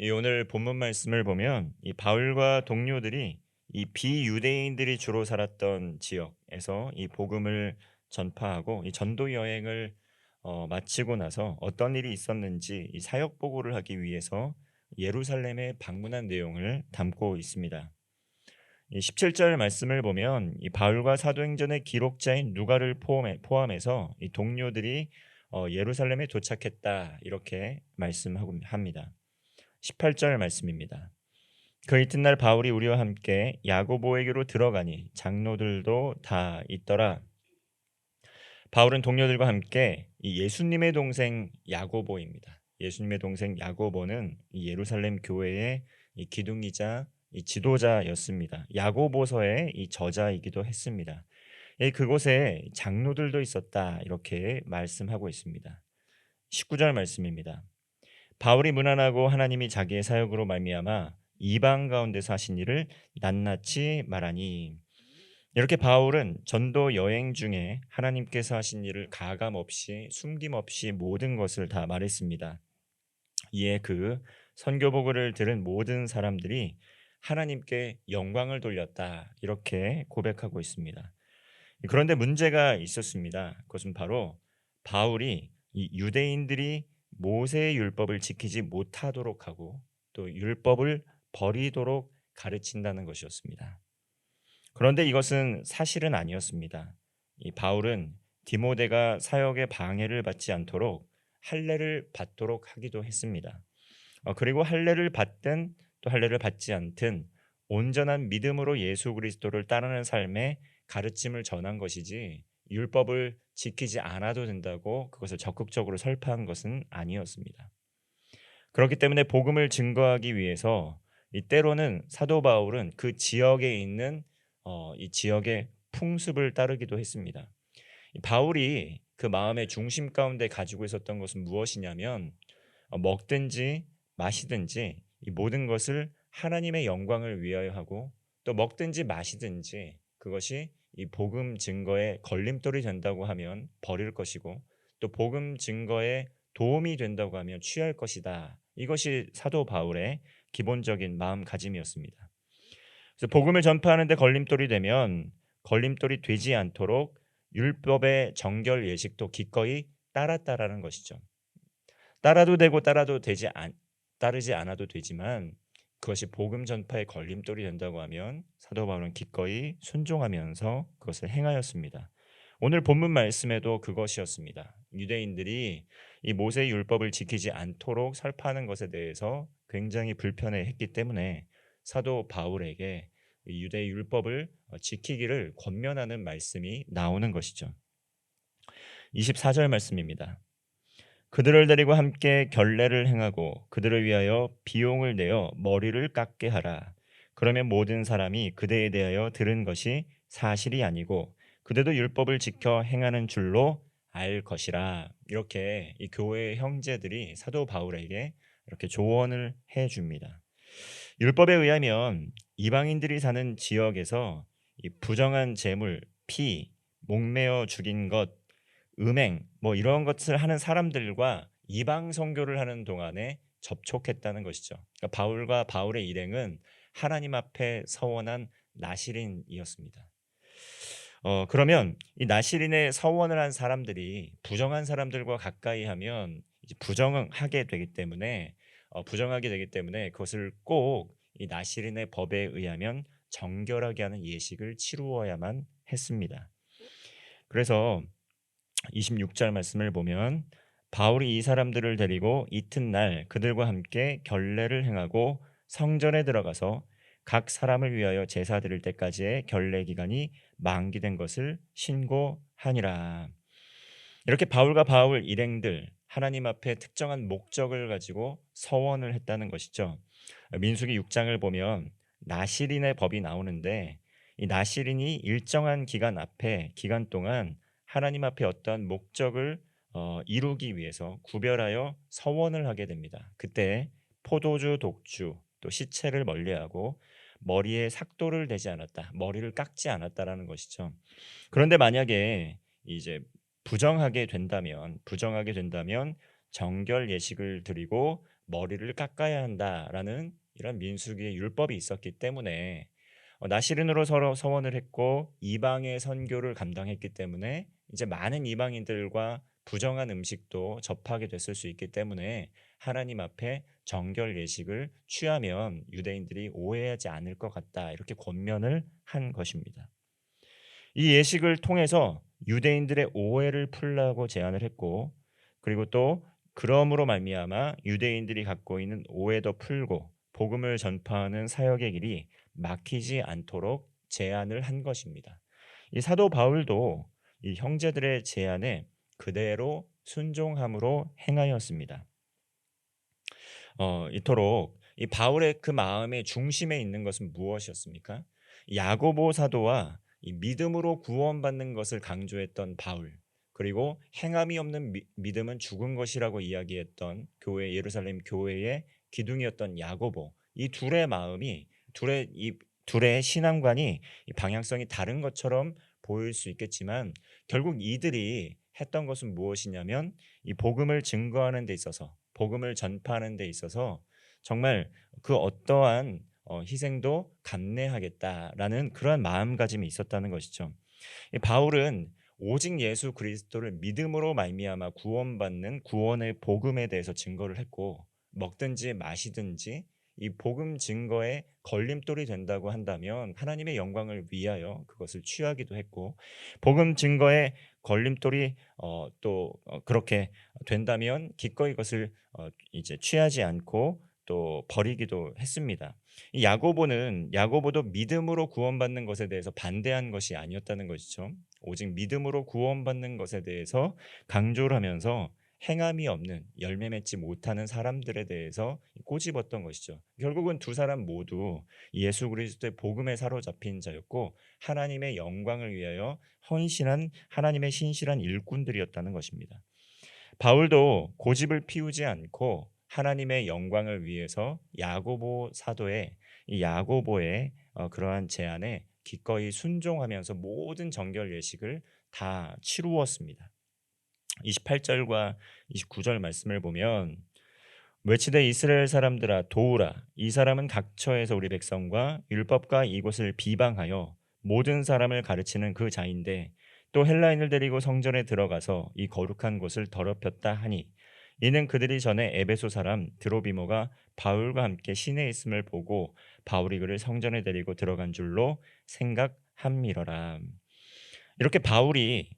이 오늘 본문 말씀을 보면 이 바울과 동료들이 이 비유대인들이 주로 살았던 지역에서 이 복음을 전파하고 이 전도 여행을 마치고 나서 어떤 일이 있었는지 이 사역 보고를 하기 위해서 예루살렘에 방문한 내용을 담고 있습니다. 이 17절 말씀을 보면 이 바울과 사도행전의 기록자인 누가를 포함해서 이 동료들이 예루살렘에 도착했다 이렇게 말씀하고 합니다. 18절 말씀입니다. 그 이튿날 바울이 우리와 함께 야고보에게로 들어가니 장로들도 다 있더라. 바울은 동료들과 함께 이 예수님의 동생 야고보입니다. 예수님의 동생 야고보는 이 예루살렘 교회의 이 기둥이자 이 지도자였습니다. 야고보서의 이 저자이기도 했습니다. 그곳에 장로들도 있었다 이렇게 말씀하고 있습니다. 19절 말씀입니다. 바울이 무난하고 하나님이 자기의 사역으로 말미암아 이방 가운데서 하신 일을 낱낱이 말하니, 이렇게 바울은 전도 여행 중에 하나님께서 하신 일을 가감 없이 숨김없이 모든 것을 다 말했습니다. 이에 그 선교 보고를 들은 모든 사람들이 하나님께 영광을 돌렸다 이렇게 고백하고 있습니다. 그런데 문제가 있었습니다. 그것은 바로 바울이 이 유대인들이 모세의 율법을 지키지 못하도록 하고 또 율법을 버리도록 가르친다는 것이었습니다. 그런데 이것은 사실은 아니었습니다. 이 바울은 디모데가 사역에 방해를 받지 않도록 할례를 받도록 하기도 했습니다. 그리고 할례를 받든 또 할례를 받지 않든 온전한 믿음으로 예수 그리스도를 따르는 삶에 가르침을 전한 것이지 율법을 지키지 않아도 된다고 그것을 적극적으로 설파한 것은 아니었습니다. 그렇기 때문에 복음을 증거하기 위해서 이 때로는 사도 바울은 그 지역에 있는 이 지역의 풍습을 따르기도 했습니다. 이 바울이 그 마음의 중심 가운데 가지고 있었던 것은 무엇이냐면 먹든지 마시든지 이 모든 것을 하나님의 영광을 위하여 하고 또 먹든지 마시든지 그것이 이 복음 증거에 걸림돌이 된다고 하면 버릴 것이고 또 복음 증거에 도움이 된다고 하면 취할 것이다. 이것이 사도 바울의 기본적인 마음가짐이었습니다. 그래서 복음을 전파하는데 걸림돌이 되면 걸림돌이 되지 않도록 율법의 정결 예식도 기꺼이 따랐다라는 것이죠. 따라도 되고 따르지 않아도 되지만 그것이 복음 전파의 걸림돌이 된다고 하면 사도 바울은 기꺼이 순종하면서 그것을 행하였습니다. 오늘 본문 말씀에도 그것이었습니다. 유대인들이 이 모세의 율법을 지키지 않도록 설파하는 것에 대해서 굉장히 불편해했기 때문에 사도 바울에게 이 유대의 율법을 지키기를 권면하는 말씀이 나오는 것이죠. 24절 말씀입니다. 그들을 데리고 함께 결례를 행하고 그들을 위하여 비용을 내어 머리를 깎게 하라. 그러면 모든 사람이 그대에 대하여 들은 것이 사실이 아니고 그대도 율법을 지켜 행하는 줄로 알 것이라. 이렇게 이 교회의 형제들이 사도 바울에게 이렇게 조언을 해 줍니다. 율법에 의하면 이방인들이 사는 지역에서 이 부정한 재물, 피, 목매어 죽인 것, 음행 뭐 이런 것을 하는 사람들과 이방 선교를 하는 동안에 접촉했다는 것이죠. 그러니까 바울과 바울의 일행은 하나님 앞에 서원한 나실인이었습니다. 그러면 이 나실인의 서원을 한 사람들이 부정한 사람들과 가까이 하면 이제 부정하게 되기 때문에 그것을 꼭 이 나실인의 법에 의하면 정결하게 하는 예식을 치루어야만 했습니다. 그래서 26절 말씀을 보면 바울이 이 사람들을 데리고 이튿날 그들과 함께 결례를 행하고 성전에 들어가서 각 사람을 위하여 제사 드릴 때까지의 결례 기간이 만기된 것을 신고하니라. 이렇게 바울과 바울 일행들 하나님 앞에 특정한 목적을 가지고 서원을 했다는 것이죠. 민수기 6장을 보면 나실인의 법이 나오는데 이 나실인이 일정한 기간 동안 하나님 앞에 어떠한 목적을 이루기 위해서 구별하여 서원을 하게 됩니다. 그때 포도주, 독주, 또 시체를 멀리하고 머리에 삭도를 대지 않았다, 머리를 깎지 않았다라는 것이죠. 그런데 만약에 이제 부정하게 된다면 정결 예식을 드리고 머리를 깎아야 한다라는 이런 민수기의 율법이 있었기 때문에 나시른으로 서로 서원을 했고 이방의 선교를 감당했기 때문에 이제 많은 이방인들과 부정한 음식도 접하게 됐을 수 있기 때문에 하나님 앞에 정결 예식을 취하면 유대인들이 오해하지 않을 것 같다. 이렇게 권면을 한 것입니다. 이 예식을 통해서 유대인들의 오해를 풀라고 제안을 했고, 그리고 또 그러므로 말미암아 유대인들이 갖고 있는 오해도 풀고 복음을 전파하는 사역의 길이 막히지 않도록 제안을 한 것입니다. 이 사도 바울도 이 형제들의 제안에 그대로 순종함으로 행하였습니다. 이토록 이 바울의 그 마음의 중심에 있는 것은 무엇이었습니까? 야고보 사도와 이 믿음으로 구원받는 것을 강조했던 바울, 그리고 행함이 없는 믿음은 죽은 것이라고 이야기했던 교회 예루살렘 교회의 기둥이었던 야고보, 이 둘의 마음이 둘의 신앙관이 이 방향성이 다른 것처럼 보일 수 있겠지만 결국 이들이 했던 것은 무엇이냐면 이 복음을 증거하는 데 있어서 복음을 전파하는 데 있어서 정말 그 어떠한 희생도 감내하겠다라는 그러한 마음가짐이 있었다는 것이죠. 이 바울은 오직 예수 그리스도를 믿음으로 말미암아 구원받는 구원의 복음에 대해서 증거를 했고, 먹든지 마시든지 이 복음 증거에 걸림돌이 된다고 한다면 하나님의 영광을 위하여 그것을 취하기도 했고, 복음 증거에 걸림돌이 그렇게 된다면 기꺼이 그것을 이제 취하지 않고 또 버리기도 했습니다. 이 야고보도 믿음으로 구원받는 것에 대해서 반대한 것이 아니었다는 것이죠. 오직 믿음으로 구원받는 것에 대해서 강조를 하면서 행함이 없는 열매 맺지 못하는 사람들에 대해서 꼬집었던 것이죠. 결국은 두 사람 모두 예수 그리스도의 복음에 사로잡힌 자였고 하나님의 영광을 위하여 헌신한 하나님의 신실한 일꾼들이었다는 것입니다. 바울도 고집을 피우지 않고 하나님의 영광을 위해서 야고보 사도의 이 야고보의 그러한 제안에 기꺼이 순종하면서 모든 정결 예식을 다 치루었습니다. 28절과 29절 말씀을 보면 외치되 이스라엘 사람들아 도우라 이 사람은 각처에서 우리 백성과 율법과 이곳을 비방하여 모든 사람을 가르치는 그 자인데 또 헬라인을 데리고 성전에 들어가서 이 거룩한 곳을 더럽혔다 하니 이는 그들이 전에 에베소 사람 드로비모가 바울과 함께 시내에 있음을 보고 바울이 그를 성전에 데리고 들어간 줄로 생각함이러라. 이렇게 바울이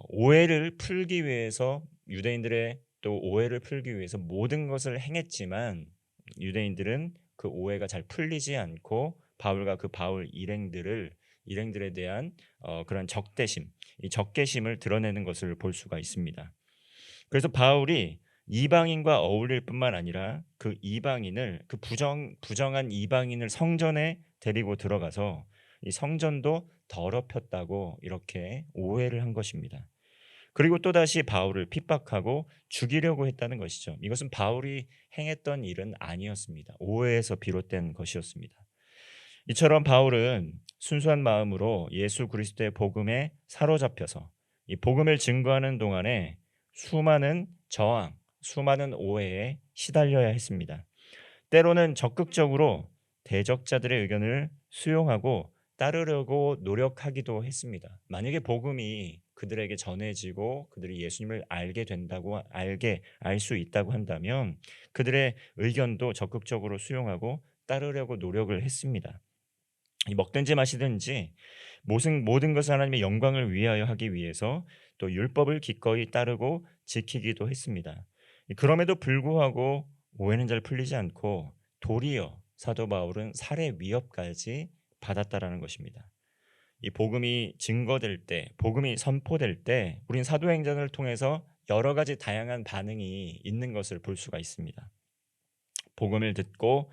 오해를 풀기 위해서 유대인들의 또 오해를 풀기 위해서 모든 것을 행했지만 유대인들은 그 오해가 잘 풀리지 않고 바울과 그 바울 일행들에 대한 그런 적대심, 이 적개심을 드러내는 것을 볼 수가 있습니다. 그래서 바울이 이방인과 어울릴 뿐만 아니라 그 이방인을 그 부정한 이방인을 성전에 데리고 들어가서 이 성전도 더럽혔다고 이렇게 오해를 한 것입니다. 그리고 또다시 바울을 핍박하고 죽이려고 했다는 것이죠. 이것은 바울이 행했던 일은 아니었습니다. 오해에서 비롯된 것이었습니다. 이처럼 바울은 순수한 마음으로 예수 그리스도의 복음에 사로잡혀서 이 복음을 증거하는 동안에 수많은 저항, 수많은 오해에 시달려야 했습니다. 때로는 적극적으로 대적자들의 의견을 수용하고 따르려고 노력하기도 했습니다. 만약에 복음이 그들에게 전해지고 그들이 예수님을 알 수 있다고 한다면 그들의 의견도 적극적으로 수용하고 따르려고 노력을 했습니다. 이 먹든지 마시든지 모든 것을 하나님의 영광을 위하여 하기 위해서 또 율법을 기꺼이 따르고 지키기도 했습니다. 그럼에도 불구하고 오해는 잘 풀리지 않고 도리어 사도 바울은 살해 위협까지 받았다라는 것입니다. 이 복음이 증거될 때, 복음이 선포될 때 우린 사도행전을 통해서 여러 가지 다양한 반응이 있는 것을 볼 수가 있습니다. 복음을 듣고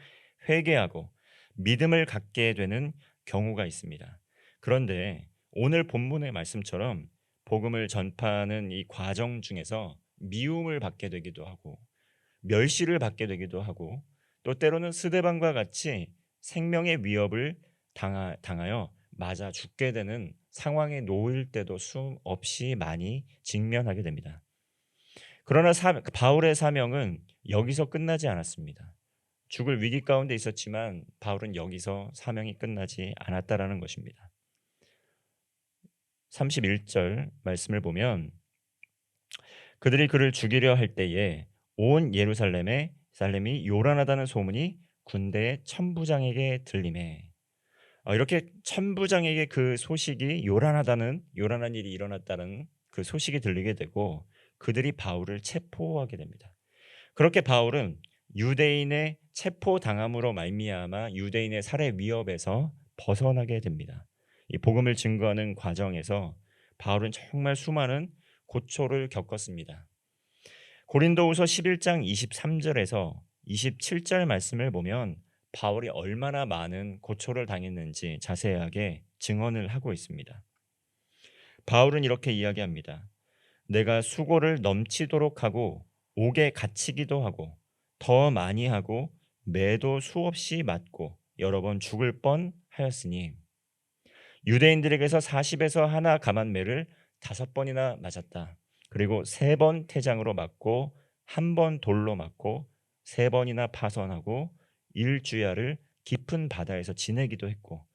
회개하고 믿음을 갖게 되는 경우가 있습니다. 그런데 오늘 본문의 말씀처럼 복음을 전파하는 이 과정 중에서 미움을 받게 되기도 하고 멸시를 받게 되기도 하고 또 때로는 스데반과 같이 생명의 위협을 당하여 맞아 죽게 되는 상황에 놓일 때도 수없이 많이 직면하게 됩니다. 그러나 바울의 사명은 여기서 끝나지 않았습니다. 죽을 위기 가운데 있었지만 바울은 여기서 사명이 끝나지 않았다라는 것입니다. 31절 말씀을 보면 그들이 그를 죽이려 할 때에 온 살렘이 요란하다는 소문이 군대의 천부장에게 들리매. 이렇게 천부장에게 그 소식이 요란한 일이 일어났다는 그 소식이 들리게 되고 그들이 바울을 체포하게 됩니다. 그렇게 바울은 유대인의 체포당함으로 말미암아 유대인의 살해 위협에서 벗어나게 됩니다. 이 복음을 증거하는 과정에서 바울은 정말 수많은 고초를 겪었습니다. 고린도후서 11장 23절에서 27절 말씀을 보면 바울이 얼마나 많은 고초를 당했는지 자세하게 증언을 하고 있습니다. 바울은 이렇게 이야기합니다. 내가 수고를 넘치도록 하고 옥에 갇히기도 하고 더 많이 하고 매도 수없이 맞고 여러 번 죽을 뻔하였으니 유대인들에게서 40에서 하나 감한매를 5번이나 맞았다. 그리고 3번 태장으로 맞고 1번 돌로 맞고 3번이나 파선하고 일주야를 깊은 바다에서 지내기도 했고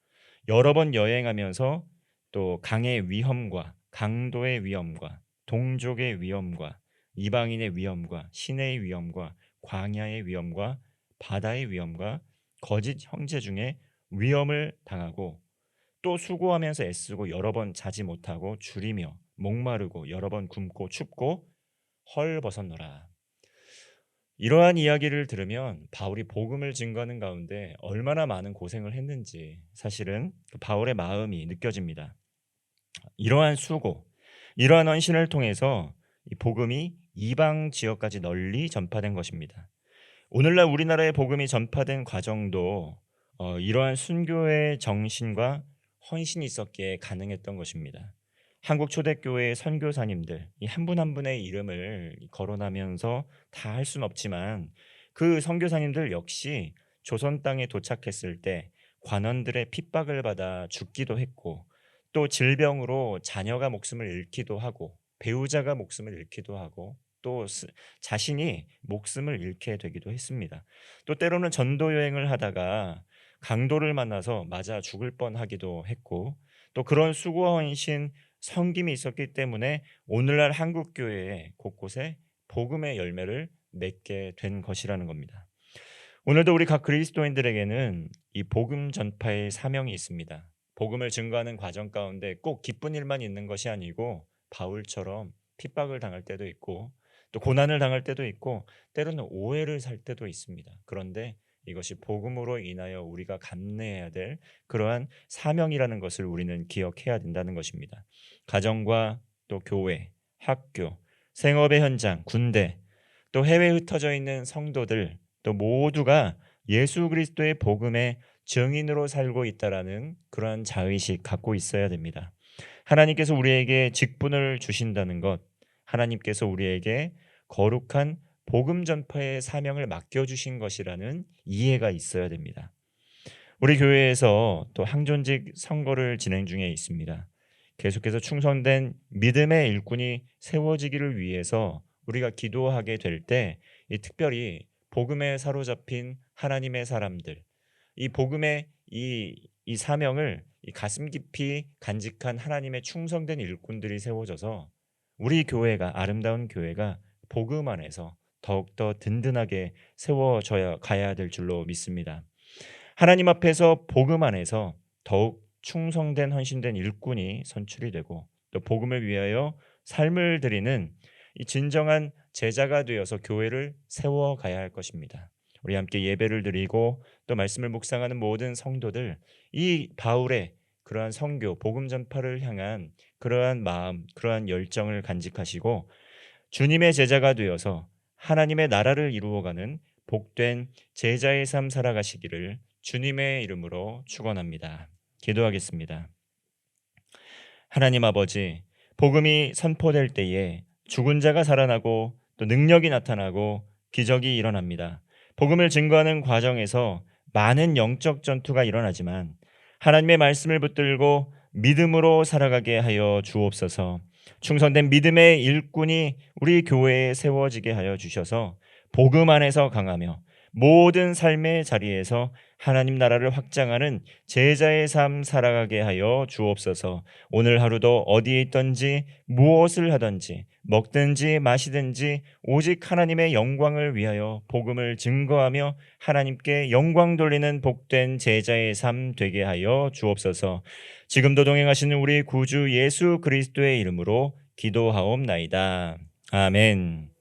여러 번 여행하면서 또 강의 위험과 강도의 위험과 동족의 위험과 이방인의 위험과 시내의 위험과 광야의 위험과 바다의 위험과 거짓 형제 중에 위험을 당하고 또 수고하면서 애쓰고 여러 번 자지 못하고 줄이며 목마르고 여러 번 굶고 춥고 헐벗었노라. 이러한 이야기를 들으면 바울이 복음을 증거하는 가운데 얼마나 많은 고생을 했는지 사실은 바울의 마음이 느껴집니다. 이러한 수고, 이러한 헌신을 통해서 이 복음이 이방 지역까지 널리 전파된 것입니다. 오늘날 우리나라의 복음이 전파된 과정도 이러한 순교의 정신과 헌신이 있었기에 가능했던 것입니다. 한국 초대교회의 선교사님들 이 한 분 한 분의 이름을 거론하면서 다 할 수는 없지만 그 선교사님들 역시 조선 땅에 도착했을 때 관원들의 핍박을 받아 죽기도 했고 또 질병으로 자녀가 목숨을 잃기도 하고 배우자가 목숨을 잃기도 하고 또 자신이 목숨을 잃게 되기도 했습니다. 또 때로는 전도 여행을 하다가 강도를 만나서 맞아 죽을 뻔하기도 했고 또 그런 수고와 헌신 섬김이 있었기 때문에 오늘날 한국 교회에 곳곳에 복음의 열매를 맺게 된 것이라는 겁니다. 오늘도 우리 각 그리스도인들에게는 이 복음 전파의 사명이 있습니다. 복음을 증거하는 과정 가운데 꼭 기쁜 일만 있는 것이 아니고 바울처럼 핍박을 당할 때도 있고 또 고난을 당할 때도 있고 때로는 오해를 살 때도 있습니다. 그런데 이것이 복음으로 인하여 우리가 감내해야 될 그러한 사명이라는 것을 우리는 기억해야 된다는 것입니다. 가정과 또 교회, 학교, 생업의 현장, 군대, 또 해외에 흩어져 있는 성도들 또 모두가 예수 그리스도의 복음의 증인으로 살고 있다라는 그러한 자의식 갖고 있어야 됩니다. 하나님께서 우리에게 직분을 주신다는 것, 하나님께서 우리에게 거룩한 복음 전파의 사명을 맡겨주신 것이라는 이해가 있어야 됩니다. 우리 교회에서 또 항존직 선거를 진행 중에 있습니다. 계속해서 충성된 믿음의 일꾼이 세워지기를 위해서 우리가 기도하게 될 때 특별히 복음에 사로잡힌 하나님의 사람들, 이 복음의 이 사명을 이 가슴 깊이 간직한 하나님의 충성된 일꾼들이 세워져서 우리 교회가 아름다운 교회가 복음 안에서 더욱더 든든하게 세워져야 가야 될 줄로 믿습니다. 하나님 앞에서 복음 안에서 더욱 충성된 헌신된 일꾼이 선출이 되고 또 복음을 위하여 삶을 드리는 이 진정한 제자가 되어서 교회를 세워가야 할 것입니다. 우리 함께 예배를 드리고 또 말씀을 묵상하는 모든 성도들 이 바울의 그러한 선교 복음 전파를 향한 그러한 마음 그러한 열정을 간직하시고 주님의 제자가 되어서 하나님의 나라를 이루어가는 복된 제자의 삶 살아가시기를 주님의 이름으로 축원합니다. 기도하겠습니다. 하나님 아버지, 복음이 선포될 때에 죽은 자가 살아나고 또 능력이 나타나고 기적이 일어납니다. 복음을 증거하는 과정에서 많은 영적 전투가 일어나지만 하나님의 말씀을 붙들고 믿음으로 살아가게 하여 주옵소서. 충성된 믿음의 일꾼이 우리 교회에 세워지게 하여 주셔서 복음 안에서 강하며 모든 삶의 자리에서 하나님 나라를 확장하는 제자의 삶 살아가게 하여 주옵소서. 오늘 하루도 어디에 있든지 무엇을 하든지 먹든지 마시든지 오직 하나님의 영광을 위하여 복음을 증거하며 하나님께 영광 돌리는 복된 제자의 삶 되게 하여 주옵소서. 지금도 동행하시는 우리 구주 예수 그리스도의 이름으로 기도하옵나이다. 아멘.